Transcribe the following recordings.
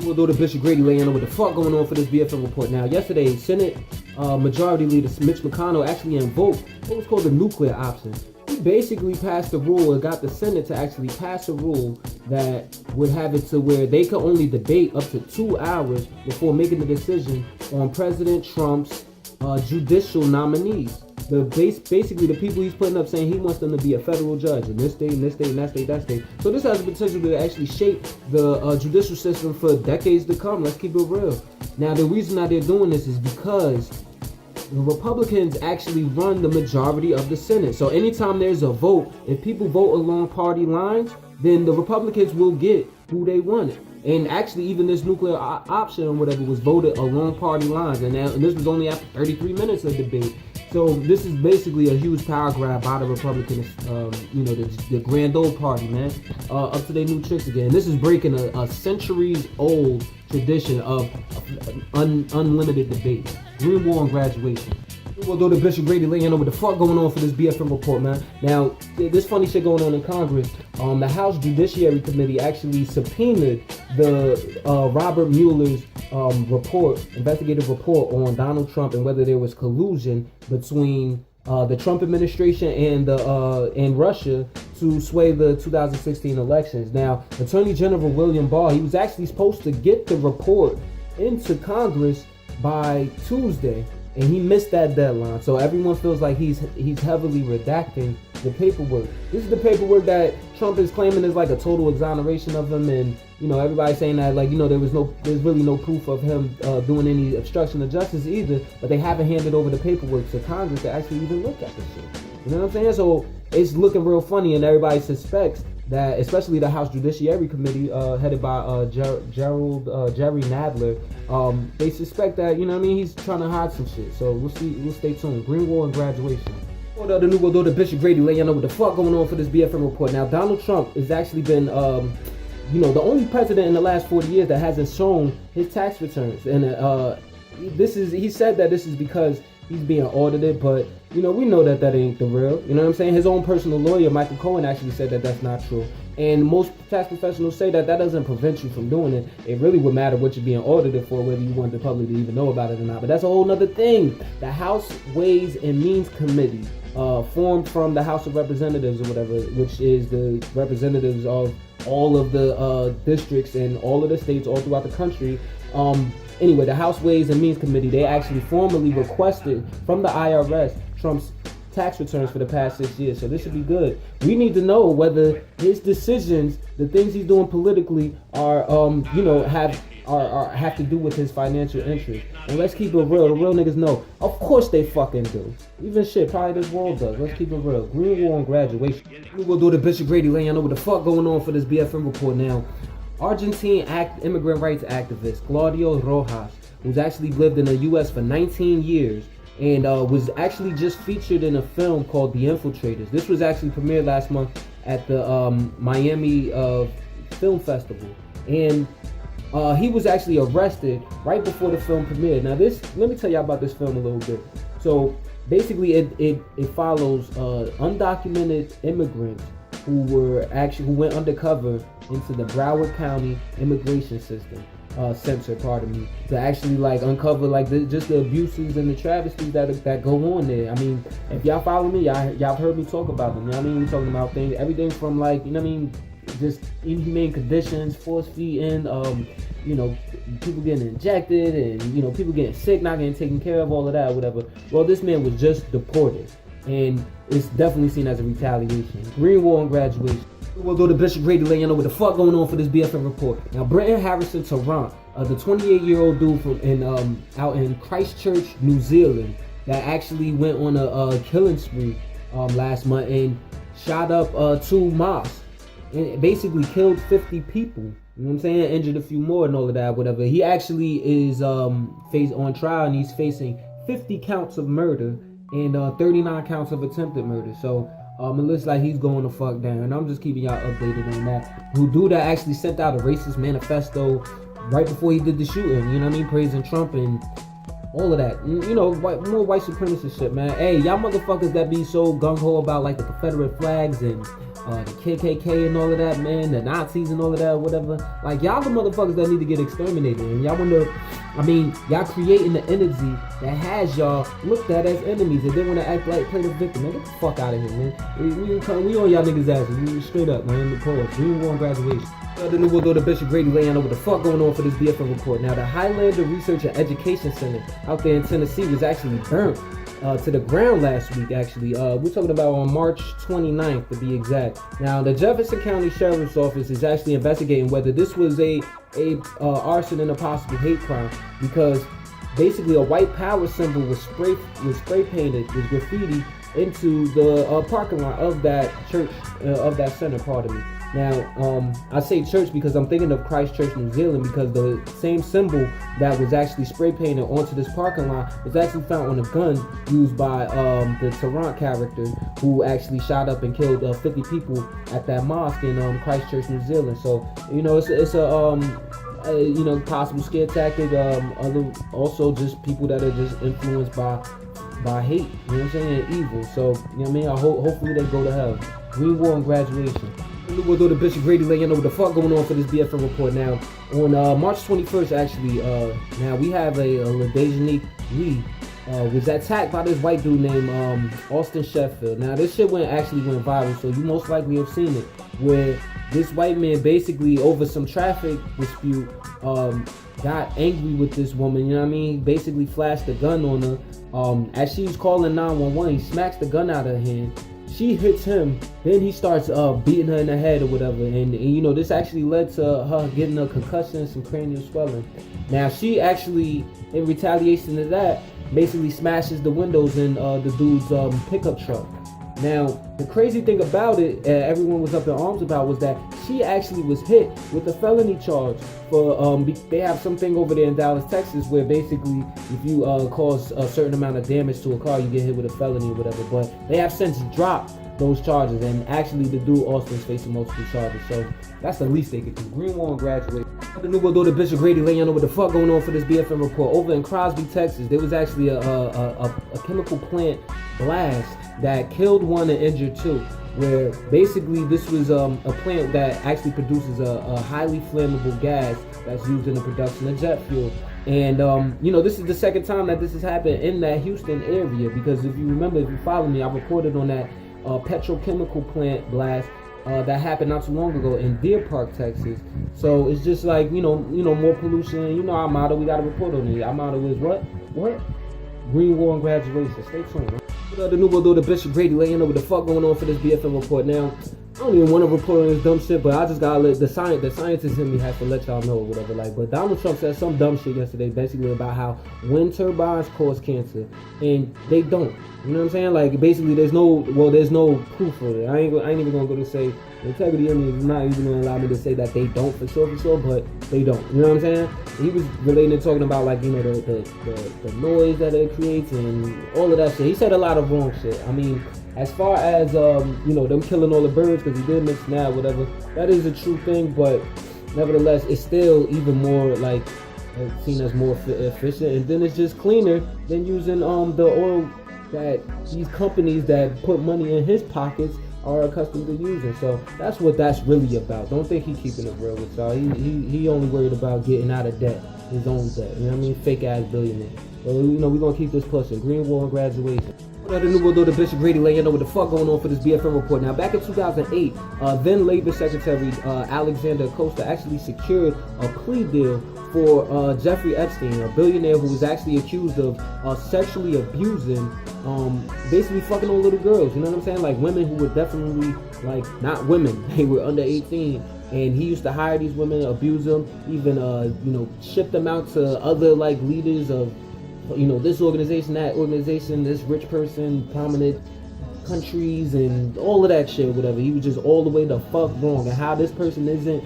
We'll do the Bishop Grady laying over what the fuck going on for this BFN report. Now, yesterday, Senate Majority Leader Mitch McConnell actually invoked what was called the nuclear option. He basically passed a rule and got the Senate to actually pass a rule that would have it to where they could only debate up to 2 hours before making a decision on President Trump's judicial nominees. Basically the people he's putting up, saying he wants them to be a federal judge in this state, and this state, and that state, that state. So this has the potential to actually shape the judicial system for decades to come. Let's keep it real. Now, the reason that they're doing this is because the Republicans actually run the majority of the Senate. So anytime there's a vote, if people vote along party lines, then the Republicans will get who they wanted. And actually, even this nuclear option or whatever was voted along party lines. And this was only after 33 minutes of debate. So this is basically a huge power grab by the Republicans, the grand old party, man, up to their new tricks again. This is breaking a centuries-old tradition of unlimited debate. Green War and graduation. We'll do the Bishop Grady laying over what the fuck going on for this BFN report, man. Now, this funny shit going on in Congress. The House Judiciary Committee actually subpoenaed the Robert Mueller's investigative report on Donald Trump and whether there was collusion between the Trump administration and Russia to sway the 2016 elections. Now, Attorney General William Barr, he was actually supposed to get the report into Congress by Tuesday, and he missed that deadline. So everyone feels like he's heavily redacting the paperwork. This is the paperwork that Trump is claiming is like a total exoneration of him, and everybody's saying that there's really no proof of him doing any obstruction of justice either. But they haven't handed over the paperwork to Congress to actually even look at the shit. You know what I'm saying? So it's looking real funny, and everybody suspects that, especially the House Judiciary Committee headed by Jerry Nadler, they suspect that, he's trying to hide some shit. So we'll see. We'll stay tuned. Green War and graduation. The new world order, Bishop Grady laying over what the fuck going on for this BFN report. Now, Donald Trump has actually been, the only president in the last 40 years that hasn't shown his tax returns, and he said that this is because he's being audited, but we know that ain't the real. You know what I'm saying? His own personal lawyer, Michael Cohen, actually said that that's not true. And most tax professionals say that doesn't prevent you from doing it. It really would matter what you're being audited for, whether you want the public to even know about it or not. But that's a whole nother thing. The House Ways and Means Committee, formed from the House of Representatives or whatever, which is the representatives of all of the districts and all of the states all throughout the country. Anyway, the House Ways and Means Committee, they actually formally requested from the IRS Trump's tax returns for the past 6 years. So this should be good. We need to know whether his decisions, the things he's doing politically, are have to do with his financial interest. And let's keep it real. The real niggas know. Of course they fucking do. Even shit, probably this world does. Let's keep it real. Green War and graduation. We will do the Bishop Grady laying over what the fuck going on for this BFN report now. Argentine immigrant rights activist Claudio Rojas, who's actually lived in the U.S. for 19 years and was actually just featured in a film called The Infiltrators. This was actually premiered last month at the Miami Film Festival. And he was actually arrested right before the film premiered. Now let me tell you about this film a little bit. So basically it follows undocumented immigrants who went undercover into the Broward County immigration system center, to actually uncover just the abuses and the travesties that go on there. I mean, if y'all follow me, y'all heard me talk about them. You know what I mean? We're talking about things, everything from just inhumane conditions, force feeding, people getting injected, and people getting sick, not getting taken care of, all of that, whatever. Well, this man was just deported, and it's definitely seen as a retaliation. Green War and graduation. We'll do the Bishop Grady laying over what the fuck going on for this BFN report. Now, Brenton Harrison Tarrant, the 28-year-old dude from out in Christchurch, New Zealand, that actually went on a killing spree last month and shot up 2 mosques and basically killed 50 people. You know what I'm saying? Injured a few more and all of that, whatever. He actually is on trial, and he's facing 50 counts of murder and 39 counts of attempted murder. So it looks like he's going to fuck down. And I'm just keeping y'all updated on that. The dude that actually sent out a racist manifesto right before he did the shooting, you know what I mean? Praising Trump and all of that. More white supremacist shit, man. Hey, y'all motherfuckers that be so gung-ho about the Confederate flags and the KKK and all of that, man, the Nazis and all of that, whatever. Like, y'all the motherfuckers that need to get exterminated. And y'all y'all creating the energy that has y'all looked at as enemies and then want to act like play the victim. Man, get the fuck out of here, man. We on y'all niggas' asses. We straight up, man. The pause. We ain't going graduation. The NEWZ or the Bishop Grady laying over the fuck going on for this BFN report. Now, the Highlander Research and Education Center out there in Tennessee was actually burnt to the ground last week, actually. We're talking about on March 29th, to be exact. Now, the Jefferson County Sheriff's Office is actually investigating whether this was a arson and a possible hate crime, because basically a white power symbol was spray painted with graffiti into the parking lot of that church, of that center, pardon me. Now, I say church because I'm thinking of Christchurch, New Zealand, because the same symbol that was actually spray painted onto this parking lot was actually found on a gun used by the Tarrant character who actually shot up and killed 50 people at that mosque in Christchurch, New Zealand. So, you know, it's a possible scare tactic. Also just people that are just influenced by hate, you know what I'm saying, and evil. So, you know what I mean? Hopefully they go to hell. Green War and graduation. We'll do the Bishop Grady laying over the fuck going on for this BFN report. Now, on March 21st, actually, now we have a Ladejanique Lee was attacked by this white dude named Austin Sheffield. Now, this shit went viral, so you most likely have seen it, where this white man basically over some traffic dispute got angry with this woman, you know what I mean? Basically flashed a gun on her. As she's calling 911, he smacks the gun out of her hand. She hits him, then he starts beating her in the head or whatever, and you know, this actually led to her getting a concussion and some cranial swelling. Now, she actually, in retaliation to that, basically smashes the windows in the dude's pickup truck. Now, the crazy thing about it, everyone was up in arms about, was that she actually was hit with a felony charge for, they have something over there in Dallas, Texas, where basically if you cause a certain amount of damage to a car, you get hit with a felony or whatever. But they have since dropped those charges, and actually the dude Austin's facing multiple charges. So that's the least they could do. Green War and graduate. The NEWZ or the Bishop Grady laying over the fuck going on for this BFN report. Over in Crosby, Texas, there was actually a chemical plant blast that killed one and injured two, where basically this was a plant that actually produces a highly flammable gas that's used in the production of jet fuel. And you know, this is the second time that this has happened in that Houston area, because if you remember, if you follow me, I reported on that petrochemical plant blast that happened not too long ago in Deer Park, Texas. So it's just like, you know, more pollution. You know our motto, we got to report on it. Our motto is what? Green War and graduation. Stay tuned. The NEWZ or the Bishop Grady laying over the fuck going on for this BFN report. Now, I don't even want to report on this dumb shit, but I just gotta let the scientist in me has to let y'all know or whatever. Like, but Donald Trump said some dumb shit yesterday, basically about how wind turbines cause cancer, and they don't. You know what I'm saying? Like, basically, there's no proof for it. I ain't even gonna go to say the integrity in me is not even gonna allow me to say that they don't for sure, but they don't. You know what I'm saying? He was relating and talking about, like, you know, the noise that it creates and all of that shit. He said a lot of wrong shit. I mean, as far as you know, them killing all the birds because he did mention that, whatever, that is a true thing, but nevertheless, it's still even more like seen as more efficient, and then it's just cleaner than using the oil that these companies that put money in his pockets are accustomed to using. So that's what that's really about. Don't think he's keeping it real with y'all. He only worried about getting out of debt, his own debt. You know what I mean? Fake ass billionaire. So, you know, we're gonna keep this pushing. Green War and graduation. The NEWZ or the Bishop Grady laying over the fuck going on for this BFN report. Now, back in 2008, then Labor Secretary Alexander Acosta actually secured a plea deal for Jeffrey Epstein, a billionaire who was actually accused of sexually abusing, basically fucking on little girls. You know what I'm saying? Like women who were definitely, like, not women. They were under 18. And he used to hire these women, abuse them, even, you know, ship them out to other, like, leaders of, you know, this organization, that organization, this rich person, prominent countries, and all of that shit, whatever. He was just all the way the fuck wrong. And how this person isn't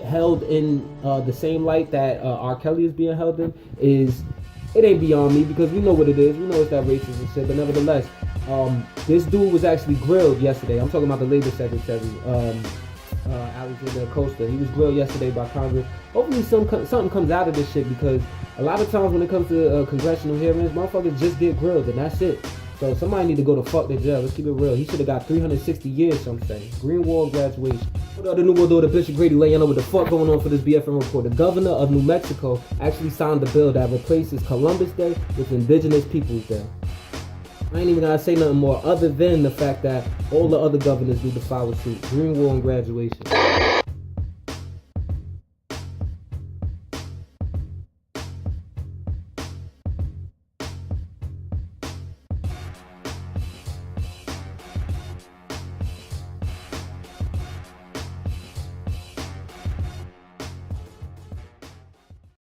held in the same light that R. Kelly is being held in is, it ain't beyond me, because we know what it is. We know it's that racist and shit. But nevertheless, this dude was actually grilled yesterday. I'm talking about the Labor Secretary, Alexander Acosta. He was grilled yesterday by Congress. Hopefully something comes out of this shit, because a lot of times when it comes to congressional hearings, motherfuckers just get grilled and that's it. So somebody need to go to fuck their jail. Let's keep it real. He should have got 360 years, some say. Green Wall graduation. What up, the New World Order, Bishop Grady, letting y'all know what the fuck going on for this BFN report. The governor of New Mexico actually signed the bill that replaces Columbus Day with Indigenous Peoples Day. I ain't even gotta say nothing more other than the fact that all the other governors need to follow suit. Green Wall and graduation.